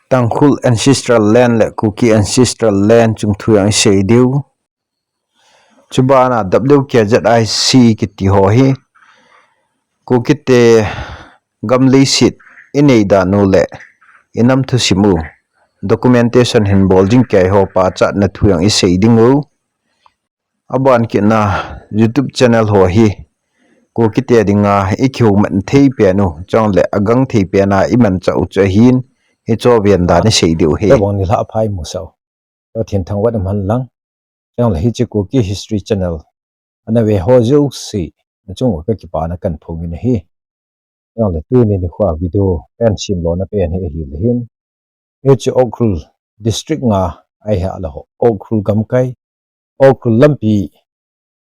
Tangkhul ancestral land le Kuki ancestral land chung thuyang sei diu chubana dabdeu KZIC kiti ho hi Kuki te gamli sit ineida nu le inam thu simu documentation hin boljing kai ho pa cha na thuyang i sei dingu aban ki na YouTube channel ho hi Kuki te dinga ikhu man thei pe nu chong le agang thei pe na iman cha u cha hin hi cho vian da ni sei diu he bong ni la phai mu sau to thien thang wat man lang chang la hi chi Kuki history channel ana we ho zo si chung ka ki pa na kan phung ni hi chang la tu ni khwa video pen sim lo na pen hi hi le hin e chi Okrul district nga ai ha la ho Okrul gam kai Okrul lampi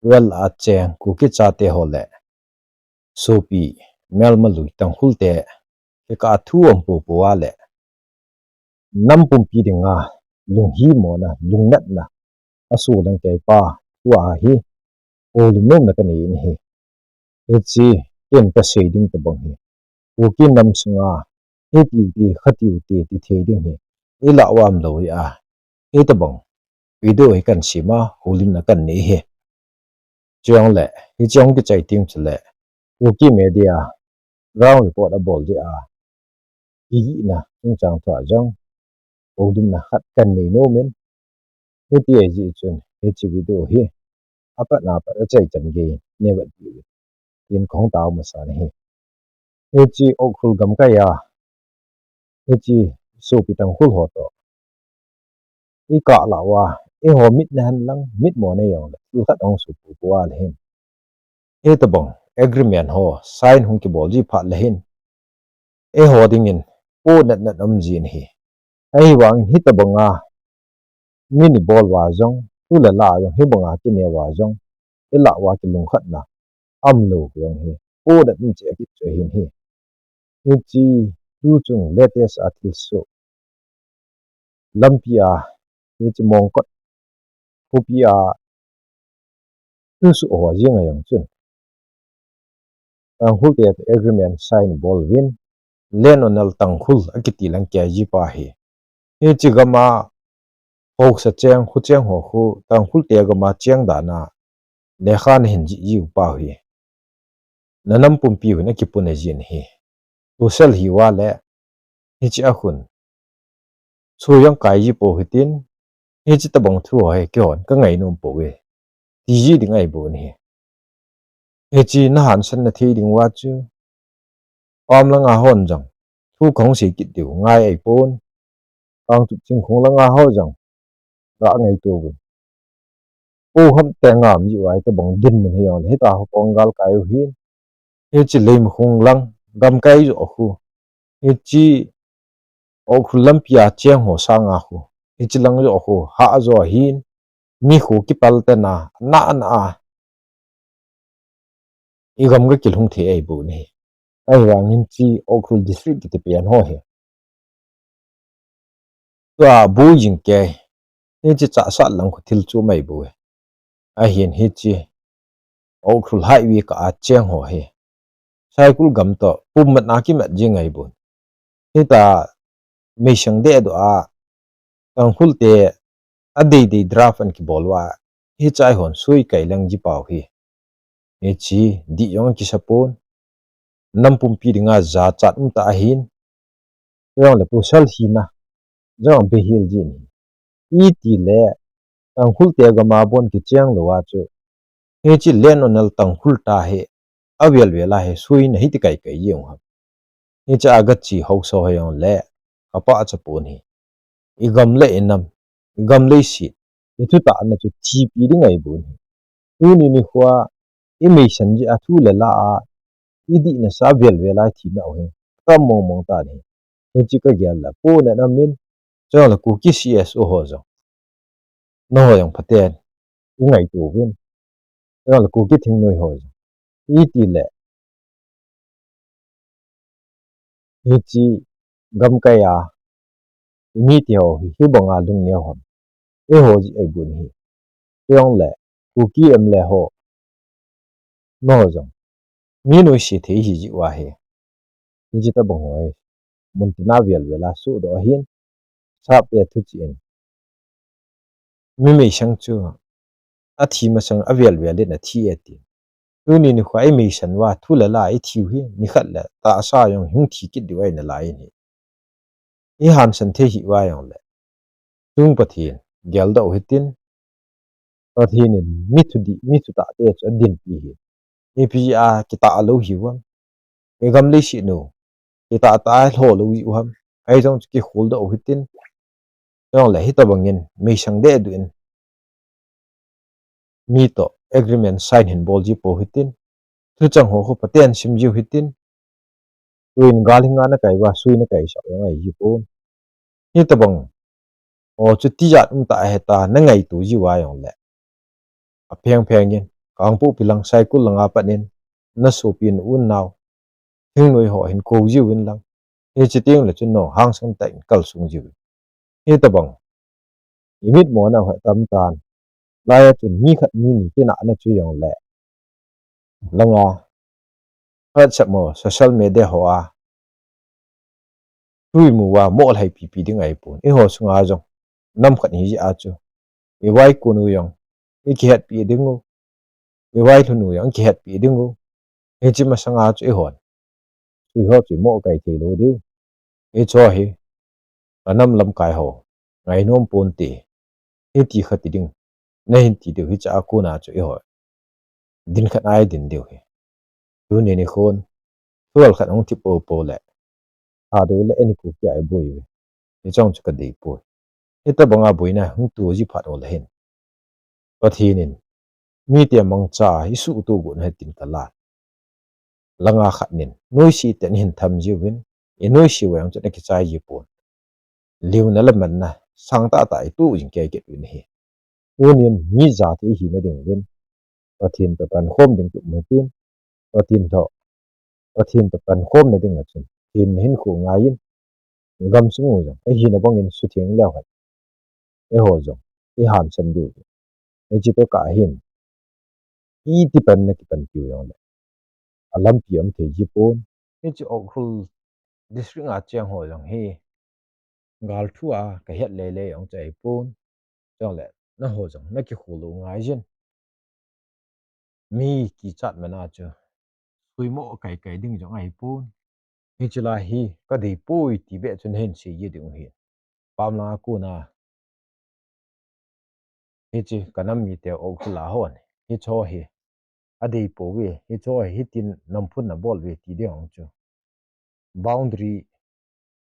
wel a cheng Kuki cha te ho le sopi mel ma lui tang hul te ke ka thu om pu pu wa le nam pum pi dinga lung hi mo na lung nat na asu dang kai pa wa hi o lim nom na ka ni ni hi e chi ken ka sei ding ta bang hi Kuki nam sunga e ti ti khatiu ti ti thei ding hi e la wam lo ya e ta bang video hi kan sima holim na kan ni hi chong le hi chong ki chai ting chule Kuki media ground report a bol ji a gi na chung chang tha jong holim na khat kan ni no men e ti ai ji chun e chi video hi apa na pa chai chan ge ne ba ji tin khong taw ma sa ni hi e chi Okrul gam ka ya e chi so pi tang hul ho to i ka la wa e ho mit na han lang mit mo ne yong lu khat ong su pu wa le hin e ta bong agreement ho sign hung ki bol ji pha le hin e ho ding in o nat nat am ji ni hi ai wang hi ta bong a mini bol wa jong tu la la jong hi bong a ki ne wa jong e la wa ki lung khat na am lo yong hi o nat mi che ki che hin hi e chi tu chung latest article so lampia e chi mong kot kopia tu su ho ji nga yong chun tang hul te agreement sign bol win len onal tang hul akiti lang kya ji pa hi e chi gama hok sa cheng khu cheng ho khu tang hul te gama cheng da na le khan hin ji yu pa hi nanam pum pi na ki pun jin hi tu sel hi wa le hi chi a khun chu yang kai ji po hitin hi chi ta bong thu hai kyon ka ngai num po we ti ji ding ai bo ni he chi na han san na thi ding wa chu om la nga hon jang thu khong si ki tiu ngai ai pon tang tu ching khong la nga ho jang ra ngai tu bu o ham te ngam ji wai ta bong din man he yon he ta ho pong gal kai hin he chi leim khong lang gam kai jo khu he chi o khu lam pia cheng ho sa nga khu he chi lang jo khu ha zo hin mi khu ki pal te na na na i gam ga kil hung the ai bu ni ai wang in chi Okrul district ki te pian ho he wa bu jing ke he chi cha sa lang khu thil chu mai bu a hian hi chi Okrul highway ka a cheng ho he cycle gam to pum mat na ki mat jing ai bu he ta me shang de do a tang hul te a de draft an ki bolwa hi chai hon sui kai lang ji pau hi e chi di yong ki sapon nam pum pi dinga za chat ta hin yong le pu sal hi na jong be hil ji ni i ti le tang hul te ga ma bon ki cheng lo wa chu he chi len onal tang hul ta he avel vela he sui na hi ti kai kai yong ha he cha ga chi ho so he yong le apa cha pon hi i gam le enam gam le si i tu ta na chu chi pi ding ai bu ni tu ni khwa i me san ji a thu le la a i di na sa vel vela thi na he ta mong mong ta ni he chi ka gyal la po na na min cho la ku ki cs o ho zo no ho yang phaten i ngai tu win cho la ku ki thing noi ho zo i ti le hi chi gam ka ya mi ti ho hi bong a lung ne ho e ho ji ai bun hi yong le ku ki em le ho no ho zo mi no shi the hi ji wa he hi ji ta bong ho mun ti na vel vela su do hin sap ya thu chi en mi me sang chu a thi ma sang avel vel le na thi eti tu ni ni khwai me san wa thu la la I thiu hi ni khat la ta sa yong hing thi kit diwai na lai ni I han san the hi wa yong le tung pathin gel da hitin pathin mi thu di mi thu ta te cha din pi hi ni pi a ki ta lo hi wa e gam le si no ki ta ta ho lo hi wa ai jong ki khul da hitin yong le hi ta bangin me sang de du in mi to agreement sign hin bol ji po hitin tu chang ho ho paten sim ji hitin tuin galinga na kai wa sui na kai sa ngai ji po hi ta bang o chu ti ja ta he ta na ngai tu ji wa yong le a pheng pheng yin kang pu pilang sai kul langa panin na so pin un naw thing noi ho hin ko ji win lang he chi ting le chu no hang sam ta kal sung ji hi ta bang imit mo na ha tam tan la ya chu ni khat ni ni ke na chu yong le langa hat sa mo social media ho a tui mu wa mo lai pi pi ding ai pun e ho sunga jong nam khat hi ji a chu e wai ku nu yong e ki hat pi ding u e wai thu nu yong ki hat pi ding u e chi ma sanga chu e hon tui ho chi mo kai the lo diu e cho hi anam lam kai ho ngai nom pon ti e ti khat ti ding na hin ti de hi cha ku na chu e ho din khat ai din diu hi tu ne ni khon tual khat ong ti po po le a do le ani ku kya e boi e chong chu ka dei po e ta banga boina hung tu ji phat ol hen pathinin mi te mang cha hi su tu gun he tin kala langa khat nin noi si ten hin tham ji win e noi si wang chu na ki chai ji po liu na la man na sang ta ta tu jing ke ke win hi unin mi za ti hi na ding win pathin ta pan khom ding tu ma tin pathin tho pathin ta pan khom na ding a chun tin hin khu nga yin gam su ngu jong e hi na bang in su thieng leo hat e ho jong e han san du e chi to ka hin I ti pan na ki pan piu yong le alam pi am the ji pon e chi ok hul district a chang ho jong he gal thu a ka het le le yong chai pon jong le na ho jong na ki khu lu ngai jin mi ki chat ma na chu sui mo kai kai ding jong ai pon e chi la hi ka dei poi ti be chun hen si yi ding hi pam la ku na he chi kanam mi te ok la hon hi cho hi adei po we hi cho hi tin nam phun na bol we ti de ong chu boundary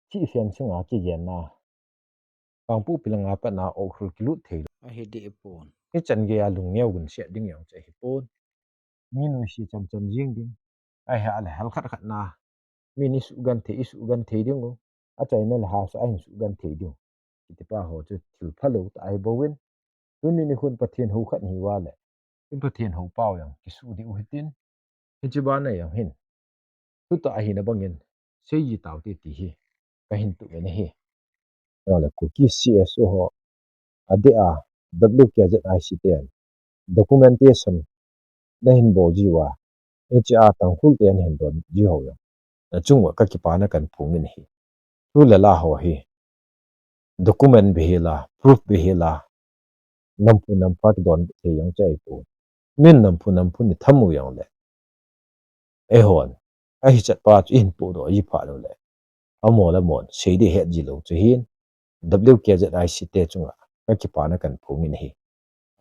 chi fian singa chi yen na kang pu pilanga pa na ok hul kilu the a he de pon hi chan ge a lung neu gun se ding yong che hi pon mi nu si cham cham jing ding ai ha al hal khat khat na mi ni su gan the isu gan the ding go a chai na la ha sa ai su gan the ding ti pa ho chu thil phalo ta ai bo win tu ni ni khun pathian ho khat hi wa le in pathian ho pau yang ki su di u hitin hi chi ba na yang hin tu ta hi na bangin se yi taw ti ti hi ka hin tu ne hi le ku ki CSO ho ade a WKZICTN documentation na hin bo ji wa HR tang khul ten hin don ji ho ya chung wa ka ki pa na kan phung ni hi tu la la ho hi document be la proof be la nam pa don the yang chai pu min nam pu ni thamu yang le e hon a hi chat pa chu in pu do yi pha lo le amo la mon sei de het ji lo chu hin WKZIC te chunga ka ki pa na kan phung ni hi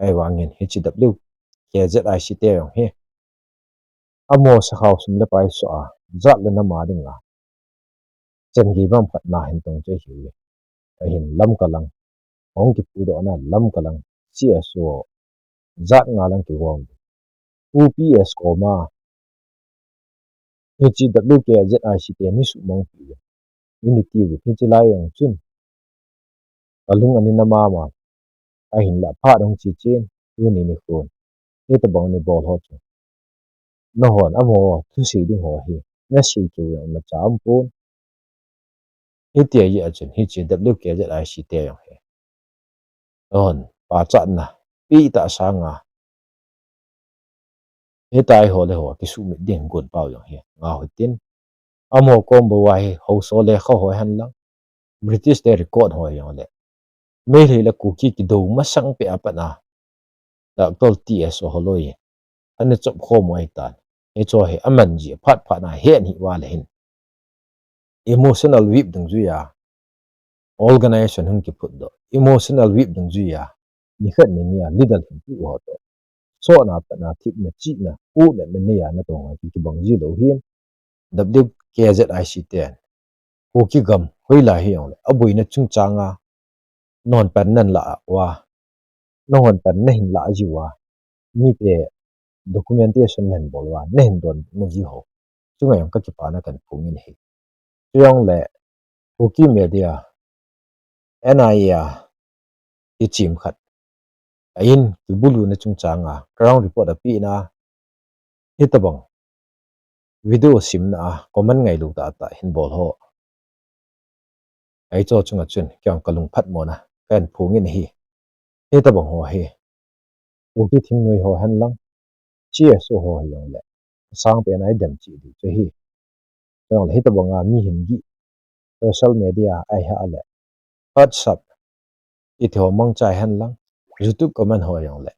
ai wangin HWKZIC te yong he amo sa khaw sum le pai so a zat le na ma ding a chen gi bam phat na hin tong che hi a hin lam ka lang ong ki pu do na lam ka lang CSO zat nga lang ki wong UPS ko ma HWKZIC te ni su mong pi unity with ni lai yong chun alung ani na ma ma a hin la pha dong chi chen tu ni ni khon ni ta bang ni bol ho chu na hon amo thu si ding ho hi na si chu yang na cham pon hi tie yi a chen hi chi WKZIC te yong he on pa chat na pi ta sa nga he tai ho le ho ki su mi ding gun pao yong he nga ho tin amo kom bo wa hi ho so le kho ho han lang British de record ho yang le me le la ku ki do ma sang pe apa na da tol ti so holoi an chop kho moi tan e cho he aman ji phat phat na he ni wa le hin emotional whip dang ju ya organization hun ki phut do emotional whip dang ju ya ni khat ni ya leader hin tu ho to so na pa na thip na chi na u na ne ya na to nga ki bang ji lo hin w KZIC10 ko ki gam hoi la hi yong abui na chung changa non pan nan la wa non pan na hin la ji wa mi te documentation nan bol wa na hin don na ji ho chunga yong ka ki pa na kan phungin hi yong le ko ki media NIA ki chim khat ain ki bulu na chung changa ground report a pi na hitabang video sim na common ngai lu ta ta hin bol ho ai cho chunga chun kyang kalung phat mo na kan phungin hi hitabang ho hi ko ki thing noi ho han lang chi so ho yong le sang pe nai dem chi du che hi yong le hitabang a mi hin gi social media ai ha le WhatsApp i tho mong chai han lang YouTube comment ho yong le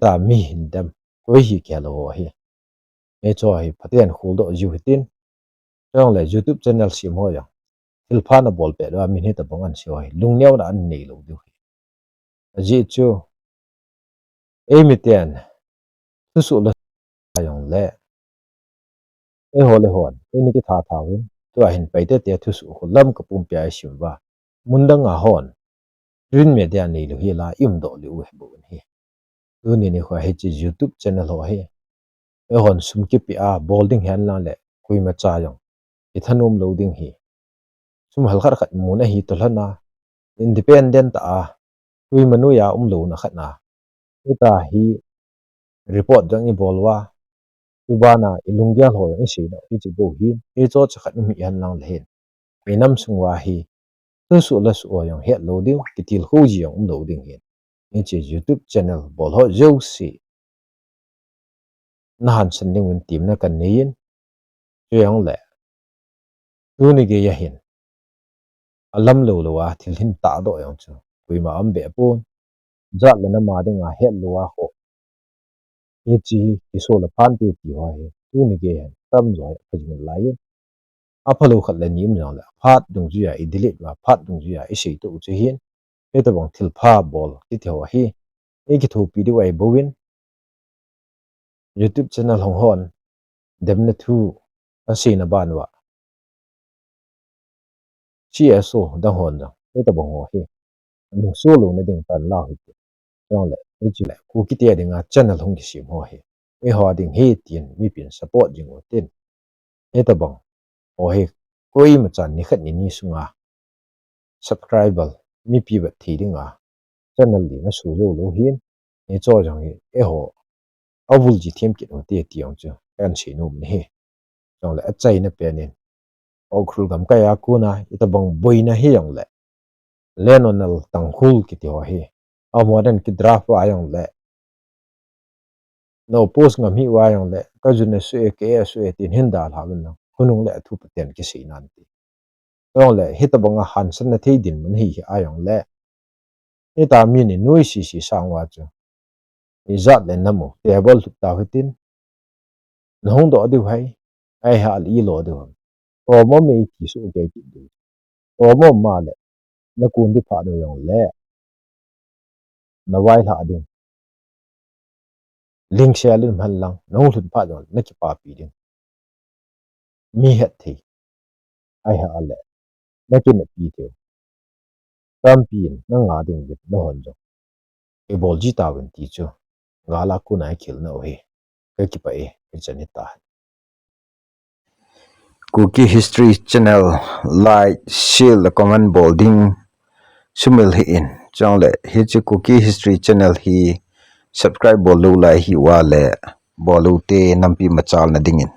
ta mi hin dem ko hi ke lo ho hi e cho hi pathian khul do ju hitin yong le YouTube channel sim ho yong il pha na bol pe do mi ni ta bong an si ho hi lung neu na an nei lo du hi ji chu e mi ten tu su la yong le e ho le hon e ni ki tha tha win tu a hin pai te te tu su ho lam ka pum pya sim wa mun da nga hon rin media nei lo hi la im do li u he bu hi tu ni kho he chi YouTube channel ho hi e hon sum ki pi a bolding han la le kui ma cha yong i thanom loading hi sum hal khar khat mu na hi to lana independent a kui manu ya lo na khat na ita hi report jang i bolwa ubana ilungya ho i si na i chi bo hi e cho cha khat mi han lang le hen e nam sung wa hi tu su la su yong he loading ki til ho ji yong loading hi ni chi YouTube channel bol ho jo si na han san ning win tim na kan nein yong le tu ni ge ya hin alam lo lo wa thil hin ta do yong chu kui ma am be pon zat le na ma de nga het lo wa ho ye chi ki so la phan ti ti wa he tu ni ge han tam zo ha ji la yin a phalo khat le nim lo la phat dung ju ya i delete wa phat dung ju ya i sei to chu hin e to bang thil pha bol ti the wa hi e ki thu pi di wai bo win YouTube channel hong hon dem na thu a si na ban wa CSO da hon da e to bang ho hi nung so lo na ding pan la hi yong le e chi le ku ki te ding a channel hong ki sim ho hi e ho ding he tin mi pin support jing o tin e to bang ho hi koi ma chan ni khat ni sunga subscriber mi pi ba thi ding a channel li na su yo lo hin e cho jang hi e ho awul ji them ki no te ti yong chu kan si no ni he yong le a chai na pe nin o khul gam ka ya ku na ita bang boi na hi yong le lenonal tang khul ki ti ho hi a modern ki draft wa yong le no post ngam hi wa yong le ka ju na su e ke su e tin hin dal ha na hunung le thu paten ki si nan ti yong le hi ta bang han san na thei din mun hi a yong le e ta mi ni noi si si sang wa chu i zat le namu table tu ta hitin no hong do du hai ai ha li lo du o mo me ti su ke ti du o mo ma le na kun di pha do yong le na wai la ding link share lin man lang no thut pha do na ki pa pi ding mi het thi ai ha le na ki na pi te tam pin na nga ding bit no hon jo e bol ji ta wen ti chu nga la ku na khil na o he ke ki pa e chani ta Cookie History Channel like share comment bolding sumil hi in chang le hi chi Cookie History Channel hi subscribe bolu lai hi wa le bolu te nampi machal na dingin